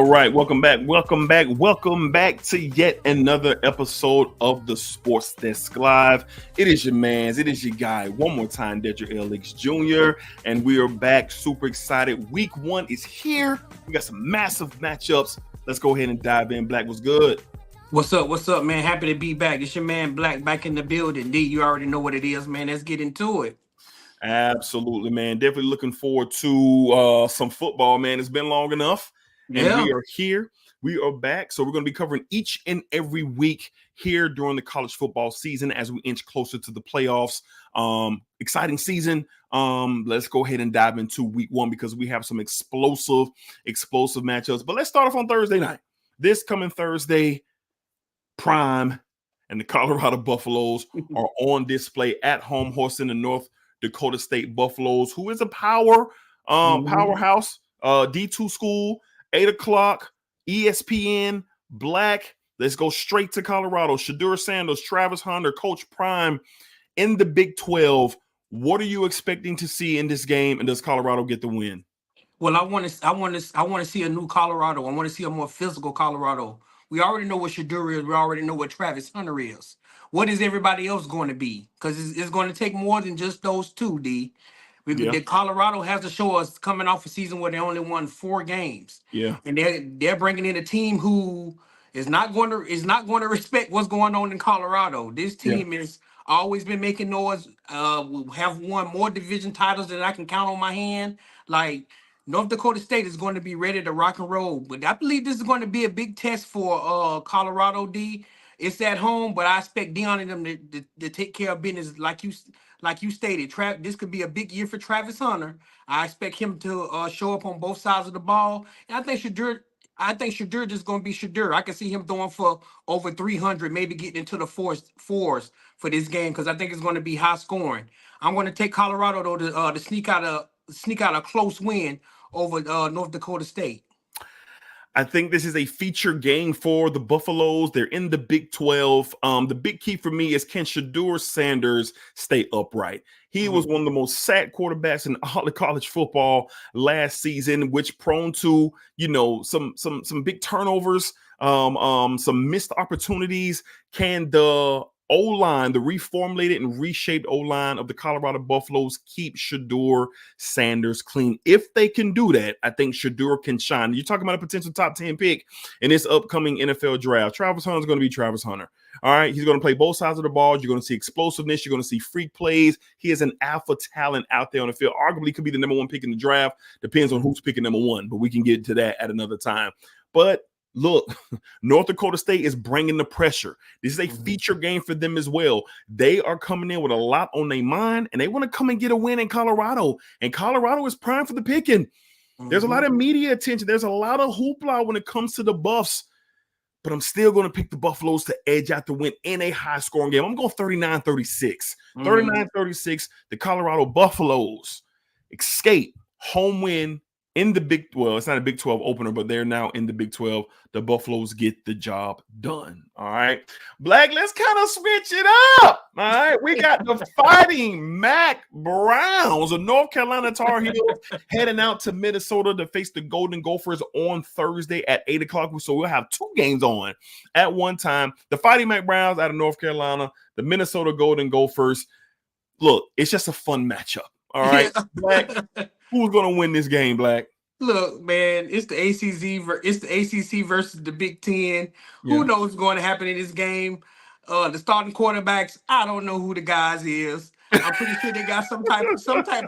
right, welcome back to yet another episode of the Sports Desk Live. It is your man's, it is your guy, one more time, Dedrick L, Hicks Jr, and we are back, super excited. Week 1 is here. We got some massive matchups. Let's go ahead and dive in. Black, what's good? What's up, man? Happy to be back. It's your man Black back in the building. D, you already know what it is, man. Let's get into it. Absolutely, man. Definitely looking forward to some football, man. It's been long enough. And we are here. We are back. So we're going to be covering each and every week here during the college football season as we inch closer to the playoffs. Exciting season. Let's go ahead and dive into week 1 because we have some explosive matchups. But let's start off on Thursday night. This coming Thursday, Prime and the Colorado Buffaloes are on display at home hosting the North Dakota State Buffaloes, who is a powerhouse, D2 school, 8 o'clock, ESPN, Black. Let's go straight to Colorado. Shedeur Sanders, Travis Hunter, Coach Prime in the Big 12. What are you expecting to see in this game, and does Colorado get the win? Well, I want to see a new Colorado. I want to see a more physical Colorado. We already know what Shedeur is. We already know what Travis Hunter is. What is everybody else going to be? Because it's going to take more than just those two, D. Colorado has to show us coming off a season where they only won 4 games. Yeah. And they're bringing in a team who is not going to respect what's going on in Colorado. This team has always been making noise. Have won more division titles than I can count on my hand. Like, North Dakota State is going to be ready to rock and roll. But I believe this is going to be a big test for Colorado, D. It's at home, but I expect Deion and them to take care of business like you stated. This could be a big year for Travis Hunter. I expect him to show up on both sides of the ball. And I think Shedeur just going to be Shedeur. I can see him throwing for over 300, maybe getting into the fours for this game because I think it's going to be high scoring. I'm going to take Colorado though to sneak out a close win over North Dakota State. I think this is a feature game for the Buffaloes. They're in the Big 12. The big key for me is, can Shedeur Sanders stay upright? He was one of the most sacked quarterbacks in all of college football last season, which prone to, some big turnovers, some missed opportunities. Can the O-line, the reformulated and reshaped O-line of the Colorado Buffaloes, keep Shedeur Sanders clean? If they can do that, I think Shedeur can shine. You're talking about a potential top 10 pick in this upcoming NFL draft. Travis Hunter is going to be Travis Hunter. All right, he's going to play both sides of the ball. You're going to see explosiveness. You're going to see freak plays. He is an alpha talent out there on the field. Arguably could be the number 1 pick in the draft. Depends on who's picking number 1, but we can get to that at another time. But look, North Dakota State is bringing the pressure. This is a feature game for them as well. They are coming in with a lot on their mind, and they want to come and get a win in Colorado. And Colorado is prime for the picking. There's a lot of media attention. There's a lot of hoopla when it comes to the Buffs. But I'm still going to pick the Buffaloes to edge out the win in a high-scoring game. I'm going 39-36. 39-36, the Colorado Buffaloes escape home win in the it's not a Big 12 opener, but they're now in the Big 12. The Buffaloes get the job done. All right. Black, let's kind of switch it up. All right. We got the Fighting Mac Browns of North Carolina Tar Heels heading out to Minnesota to face the Golden Gophers on Thursday at 8 o'clock. So we'll have 2 games on at one time. The Fighting Mac Browns out of North Carolina, the Minnesota Golden Gophers. Look, it's just a fun matchup. All right. Black, who's going to win this game, Black? Look, man, it's the ACC versus the Big Ten. Who knows what's going to happen in this game? The starting quarterbacks, I don't know who the guys is. I'm pretty sure they got some type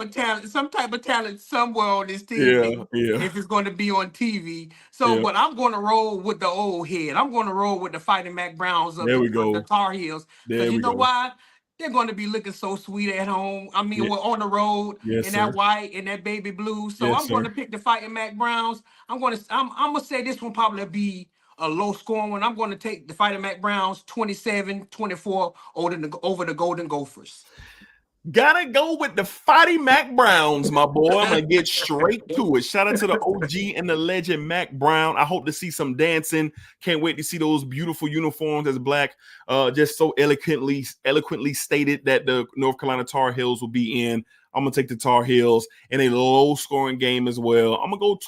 of talent somewhere on this team. If it's going to be on TV. So, but I'm going to roll with the old head. I'm going to roll with the Fighting Mac Browns of the Tar Heels. Because you know why? They're going to be looking so sweet at home. I mean, we're on the road in that white and that baby blue. So I'm going to pick the Fighting Mac Browns. I'm going to say this one probably be a low scoring one. I'm going to take the Fighting Mac Browns 27-24 over the Golden Gophers. Gotta go with the Fighting Mac Browns, my boy. I'm gonna get straight to it. Shout out to the OG and the legend Mac Brown. I hope to see some dancing. Can't wait to see those beautiful uniforms as Black just so eloquently stated that the North Carolina Tar Heels will be in. I'm gonna take the Tar Heels in a low scoring game as well. I'm gonna go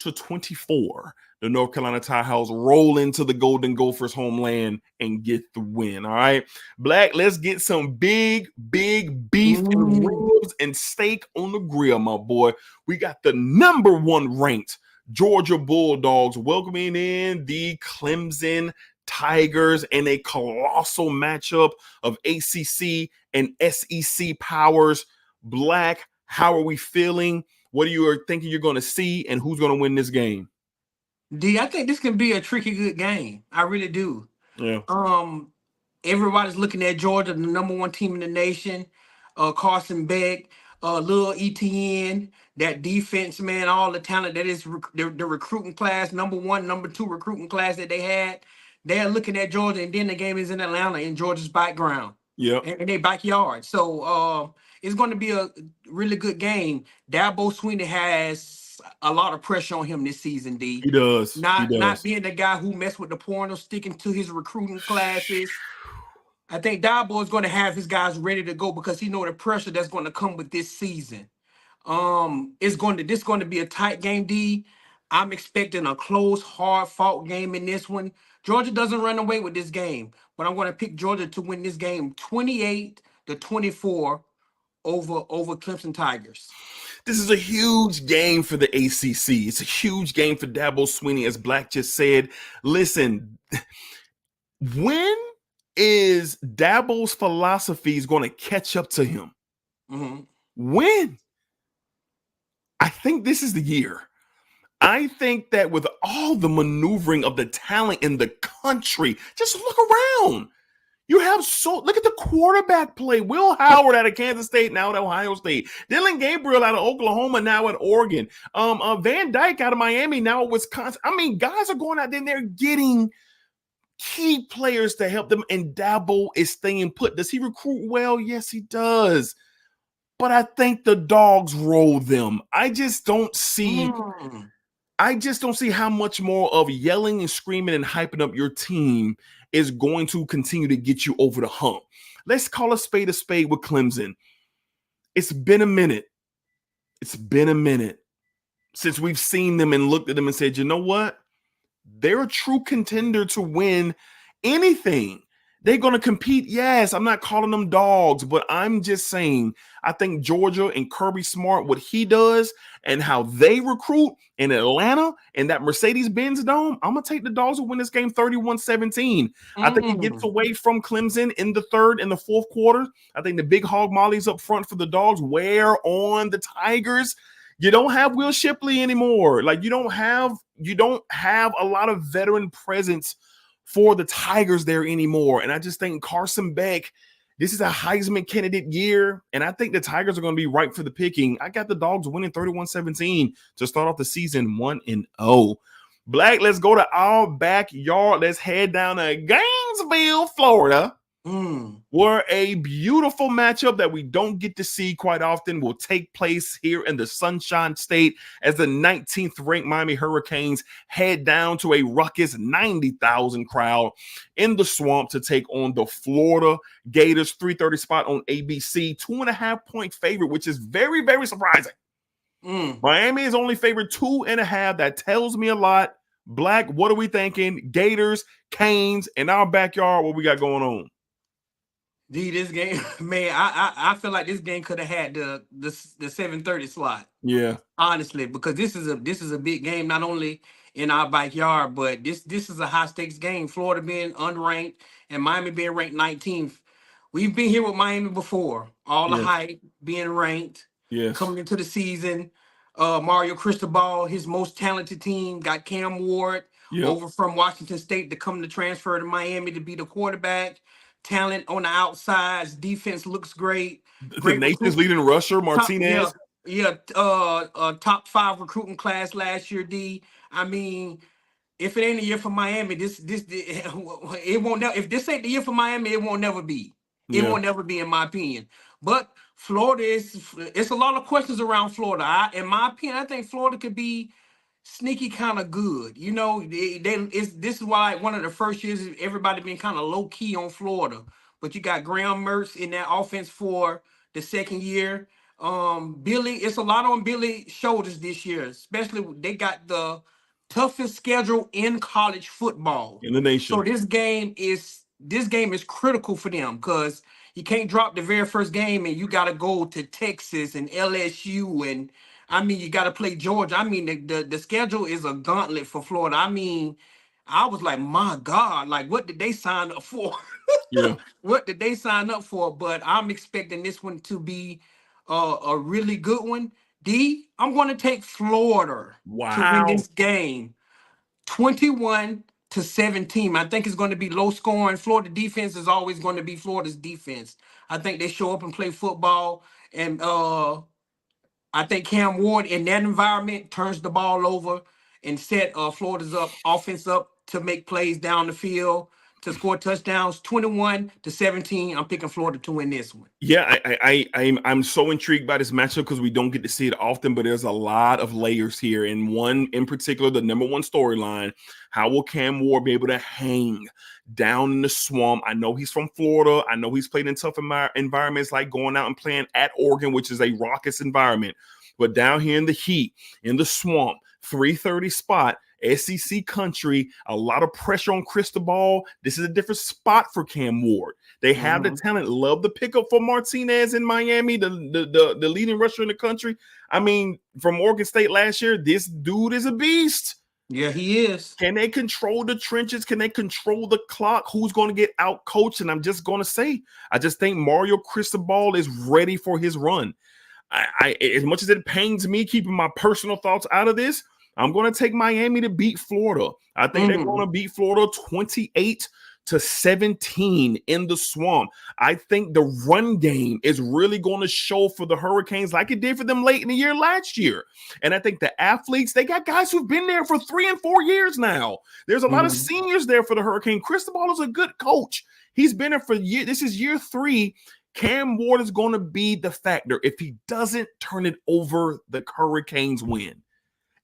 to 24. The North Carolina Tar Heels roll into the Golden Gophers homeland and get the win. All right, Black, let's get some big beef and ribs and steak on the grill, my boy. We got the number 1 ranked Georgia Bulldogs welcoming in the Clemson Tigers in a colossal matchup of ACC and SEC powers. Black, how are we feeling? What are you thinking you're going to see, and who's going to win this game? D, I think this can be a tricky good game. I really do. Yeah. Everybody's looking at Georgia, the number 1 team in the nation. Carson Beck, Lil ETN, that defense, man, all the talent that is the recruiting class, number 1, number 2 recruiting class that they had. They're looking at Georgia, and then the game is in Atlanta in Georgia's background. Yep. In their backyard. So it's going to be a really good game. Dabo Swinney has a lot of pressure on him this season, D. He does. Not being the guy who messed with the porno, sticking to his recruiting classes. I think Dabo is going to have his guys ready to go because he know the pressure that's going to come with this season. This going to be a tight game, D. I'm expecting a close, hard-fought game in this one. Georgia doesn't run away with this game, but I'm going to pick Georgia to win this game 28-24 over Clemson Tigers. This is a huge game for the ACC. It's a huge game for Dabo Swinney, as Black just said. Listen, when is Dabo's philosophies going to catch up to him? When? I think this is the year. I think that with all the maneuvering of the talent in the country, just look around. You have look at the quarterback play. Will Howard out of Kansas State, now at Ohio State. Dylan Gabriel out of Oklahoma, now at Oregon. Van Dyke out of Miami, now at Wisconsin. I mean, guys are going out there and they're getting key players to help them, and Dabo is staying put. Does he recruit well? Yes, he does. But I think the dogs roll them. I just don't see how much more of yelling and screaming and hyping up your team is going to continue to get you over the hump. Let's call a spade with Clemson. It's been a minute. It's been a minute since we've seen them and looked at them and said, you know what? They're a true contender to win anything. They're going to compete. Yes, I'm not calling them dogs, but I'm just saying I think Georgia and Kirby Smart, what he does and how they recruit in Atlanta and that Mercedes-Benz Dome, I'm going to take the dogs to win this game 31-17. I think he gets away from Clemson in the third and the fourth quarter. I think the big hog mollies up front for the dogs wear on the Tigers. You don't have Will Shipley anymore. Like you don't have a lot of veteran presence for the Tigers there anymore. And I just think Carson Beck, this is a Heisman candidate year, and I think the Tigers are going to be ripe for the picking. I got the dogs winning 31-17 to start off the season 1-0. Black, let's go to our backyard. Let's head down to Gainesville, Florida, where a beautiful matchup that we don't get to see quite often will take place here in the Sunshine State as the 19th ranked Miami Hurricanes head down to a ruckus 90,000 crowd in the Swamp to take on the Florida Gators. 3:30 spot on ABC, 2.5 point favorite, which is very, very surprising. Miami is only favored 2.5. That tells me a lot. Black, what are we thinking? Gators, Canes, in our backyard, what we got going on? This game, man, I feel like this game could have had the 7:30 slot. Yeah, honestly, because this is a big game, not only in our backyard, but this is a high stakes game. Florida being unranked and Miami being ranked 19th. We've been here with Miami before. All the hype, being ranked, coming into the season. Mario Cristobal, his most talented team, got Cam Ward over from Washington State to come to transfer to Miami to be the quarterback. Talent on the outsides. Defense looks great. The nation's leading rusher, Martinez. Top 5 recruiting class last year, D. I mean, if it ain't a year for Miami, it won't. If this ain't the year for Miami, it won't never be. It won't never be, in my opinion. But Florida it's a lot of questions around Florida. In my opinion, I think Florida could be sneaky kind of good. You know, this is why one of the first years everybody been kind of low key on Florida. But you got Graham Mertz in that offense for the second year. Billy, it's a lot on Billy's shoulders this year, especially they got the toughest schedule in college football. in the So nation. this game is critical for them because you can't drop the very first game and you got to go to Texas and LSU and I mean you got to play Georgia. I mean the schedule is a gauntlet for Florida. I mean, I was like, my God, like what did they sign up for? Yeah. What did they sign up for? But I'm expecting this one to be a really good one. I'm going to take Florida to win Wow. this game, 21-17. I think it's going to be low scoring. Florida defense is always going to be Florida's defense. I think they show up and play football, and I think Cam Ward in that environment turns the ball over and set Florida's offense up to make plays down the field to score touchdowns. 21-17. I'm picking Florida to win this one. Yeah, I'm so intrigued by this matchup because we don't get to see it often, but there's a lot of layers here. And one in particular, the number one storyline, how will Cam Ward be able to hang down in the swamp? I know he's from Florida. I know he's played in tough environments like going out and playing at Oregon, which is a raucous environment. But down here in the heat, in the swamp, 330 spot, SEC country, a lot of pressure on Cristobal. This is a different spot for Cam Ward. They have the talent. Love the pickup for Martinez in Miami, the leading rusher in the country. I mean, from Oregon State last year, this dude is a beast. Yeah, he is. Can they control the trenches? Can they control the clock? Who's going to get out coached? And I'm just going to say, I just think Mario Cristobal is ready for his run. I as much as it pains me keeping my personal thoughts out of this, I'm going to take Miami to beat Florida. I think they're going to beat Florida 28-17 in the swamp. I think the run game is really going to show for the Hurricanes like it did for them late in the year last year. And I think the athletes, they got guys who've been there for 3 and 4 years now. There's a lot of seniors there for the Hurricane. Cristobal is a good coach. He's been there for years. This is year 3. Cam Ward is going to be the factor. If he doesn't turn it over, the Hurricanes win.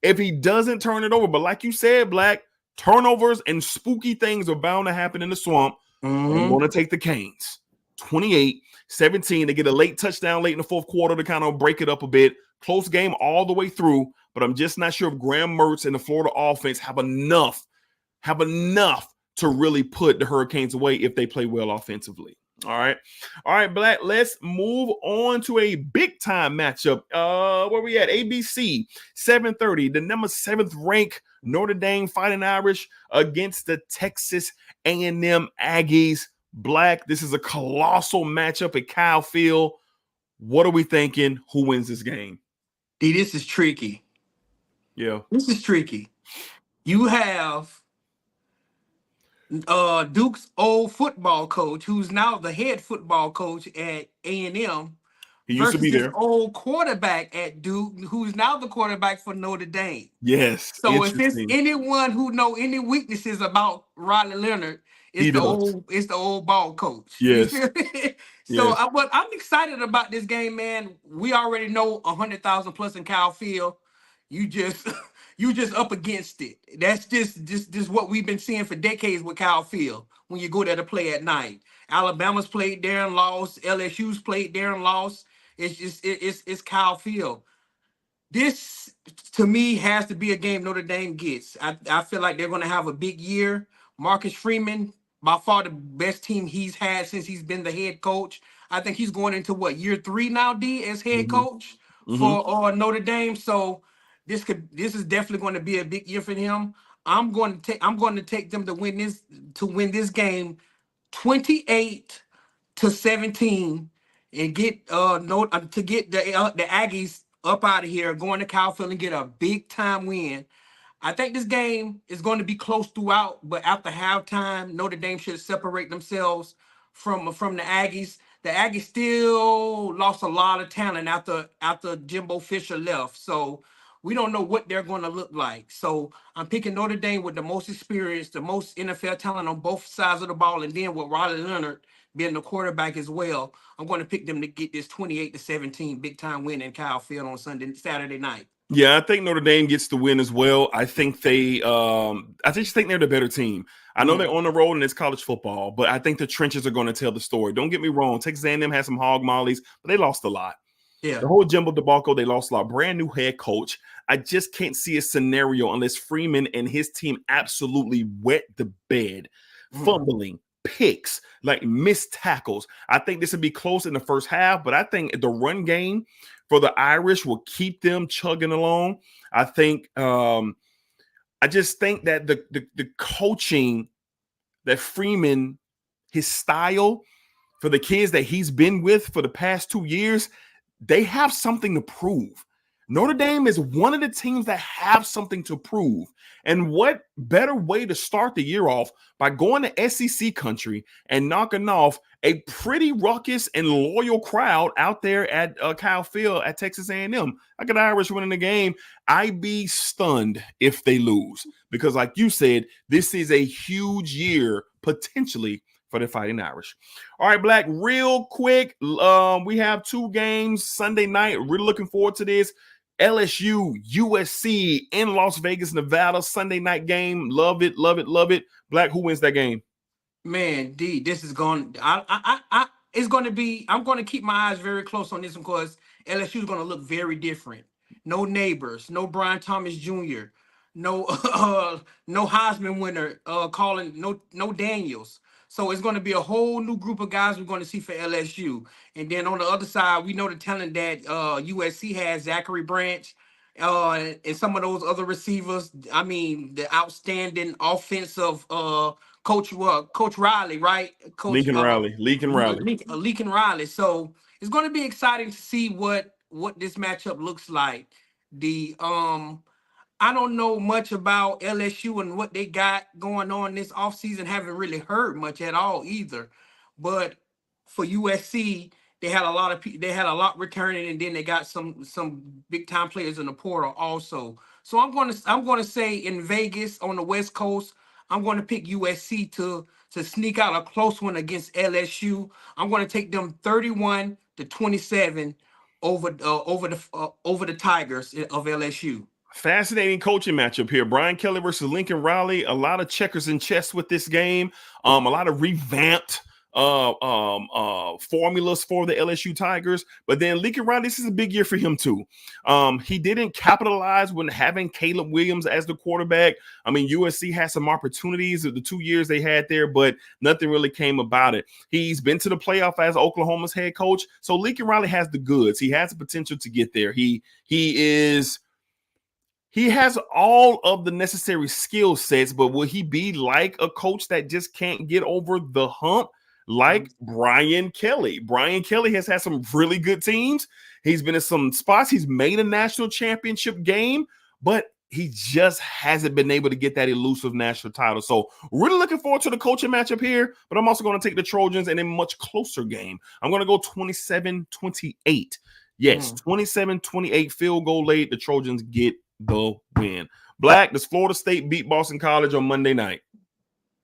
If he doesn't turn it over, but like you said, Black, turnovers and spooky things are bound to happen in the swamp. I'm going to take the Canes. 28-17. They get a late touchdown late in the fourth quarter to kind of break it up a bit. Close game all the way through, but I'm just not sure if Graham Mertz and the Florida offense have enough to really put the Hurricanes away if they play well offensively. All right, Black. Let's move on to a big time matchup. Where we at? ABC 7:30. The number 7th ranked Notre Dame Fighting Irish against the Texas A&M Aggies. Black. This is a colossal matchup at Kyle Field. What are we thinking? Who wins this game? This is tricky. Yeah, this is tricky. You have Duke's old football coach, who's now the head football coach at A&M, he used to be there. His old quarterback at Duke, who's now the quarterback for Notre Dame. Yes. So if there's anyone who know any weaknesses about Riley Leonard, it's the old ball coach. Yes. But I'm excited about this game, man. We already know 100,000 plus in Kyle Field. You just up against it. That's just what we've been seeing for decades with Kyle Field when you go there to play at night. Alabama's played there and lost. LSU's played there and lost. It's Kyle Field. This, to me, has to be a game Notre Dame gets. I feel like they're going to have a big year. Marcus Freeman, by far the best team he's had since he's been the head coach. I think he's going into year 3 now, D, as head coach for Notre Dame. So this is definitely going to be a big year for him. I'm going to take them to win this game 28-17 and get the Aggies up out of here, going to Kyle Field and get a big time win. I think this game is going to be close throughout, but after halftime, Notre Dame should separate themselves from the Aggies. The Aggies still lost a lot of talent after Jimbo Fisher left, so we don't know what they're going to look like. So I'm picking Notre Dame with the most experience, the most NFL talent on both sides of the ball, and then with Riley Leonard being the quarterback as well. I'm going to pick them to get this 28-17 big time win in Kyle Field on Saturday night. Yeah, I think Notre Dame gets the win as well. I think they're the better team. I know they're on the road and it's college football, but I think the trenches are going to tell the story. Don't get me wrong. Texas A&M has some hog mollies, but they lost a lot. Yeah. The whole Jimbo debacle, they lost a brand new head coach. I just can't see a scenario unless Freeman and his team absolutely wet the bed, fumbling, picks, like missed tackles. I think this would be close in the first half, but I think the run game for the Irish will keep them chugging along. I think I just think that the coaching that Freeman, his style for the kids that he's been with for the past 2 years, they have something to prove. Notre Dame is one of the teams that have something to prove. And what better way to start the year off by going to SEC country and knocking off a pretty ruckus and loyal crowd out there at Kyle Field at Texas A&M. I got the Irish winning the game. I'd be stunned if they lose because, like you said, this is a huge year potentially for the Fighting Irish. All right, Black, real quick. We have 2 games Sunday night. Really looking forward to this. LSU, USC in Las Vegas, Nevada, Sunday night game. Love it, love it, love it. Black, who wins that game? Man, D, this is going. It's going to be. I'm going to keep my eyes very close on this one because LSU is going to look very different. No Neighbors, no Brian Thomas Jr., no no Heisman winner, calling no Daniels. So it's going to be a whole new group of guys we're going to see for LSU. And then on the other side, we know the talent that USC has, Zachary Branch, and some of those other receivers. I mean, the outstanding offensive coach Riley, right? Lincoln Riley. Lincoln Riley. So it's going to be exciting to see what this matchup looks like. I don't know much about LSU and what they got going on this offseason. Haven't really heard much at all either. But for USC, they had a lot returning, and then they got some big time players in the portal also. So I'm going to say in Vegas on the West Coast, I'm going to pick USC to sneak out a close one against LSU. I'm going to take them 31-27 over the Tigers of LSU. Fascinating coaching matchup here. Brian Kelly versus Lincoln Riley. A lot of checkers and chess with this game. A lot of revamped formulas for the LSU Tigers. But then Lincoln Riley, this is a big year for him too. He didn't capitalize when having Caleb Williams as the quarterback. I mean, USC had some opportunities of the 2 years they had there, but nothing really came about it. He's been to the playoff as Oklahoma's head coach. So Lincoln Riley has the goods. He has the potential to get there. He has all of the necessary skill sets, but will he be like a coach that just can't get over the hump like Brian Kelly? Brian Kelly has had some really good teams. He's been in some spots. He's made a national championship game, but he just hasn't been able to get that elusive national title. So really looking forward to the coaching matchup here, but I'm also going to take the Trojans in a much closer game. I'm going to go 27-28. Yes, 27-28 field goal late. The Trojans get the win. Black, does Florida State beat Boston College on Monday night?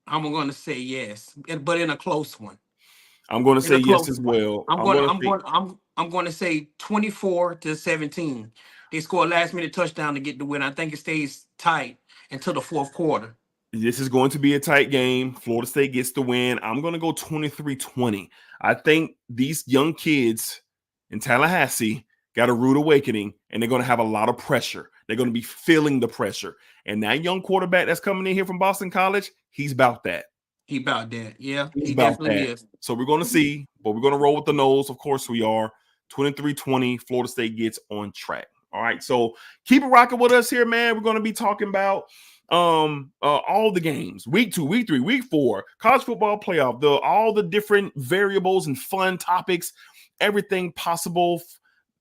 I'm going to say yes, but in a close one. I'm going to say yes as well. I'm going to say 24-17. They score a last-minute touchdown to get the win. I think it stays tight until the fourth quarter. This is going to be a tight game. Florida State gets the win. I'm going to go 23-20. I think these young kids in Tallahassee got a rude awakening, and they're going to have a lot of pressure. They're going to be feeling the pressure. And that young quarterback that's coming in here from Boston College, he's about that. He about that. Yeah, he definitely is. So we're going to see, but we're going to roll with the nose. Of course we are. 23-20, Florida State gets on track. All right, so keep it rocking with us here, man. We're going to be talking about all the games, week 2, week 3, week 4, college football playoff, all the different variables and fun topics, everything possible.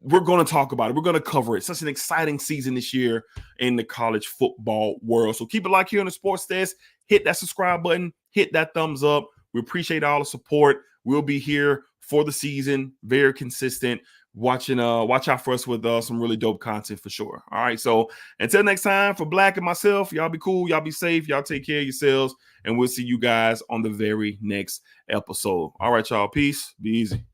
We're going to talk about it. We're going to cover it. Such an exciting season this year in the college football world. So keep it locked here on the Sports Desk. Hit that subscribe button. Hit that thumbs up. We appreciate all the support. We'll be here for the season. Very consistent. Watch out for us with some really dope content for sure. All right. So until next time, for Black and myself, y'all be cool. Y'all be safe. Y'all take care of yourselves. And we'll see you guys on the very next episode. All right, y'all. Peace. Be easy.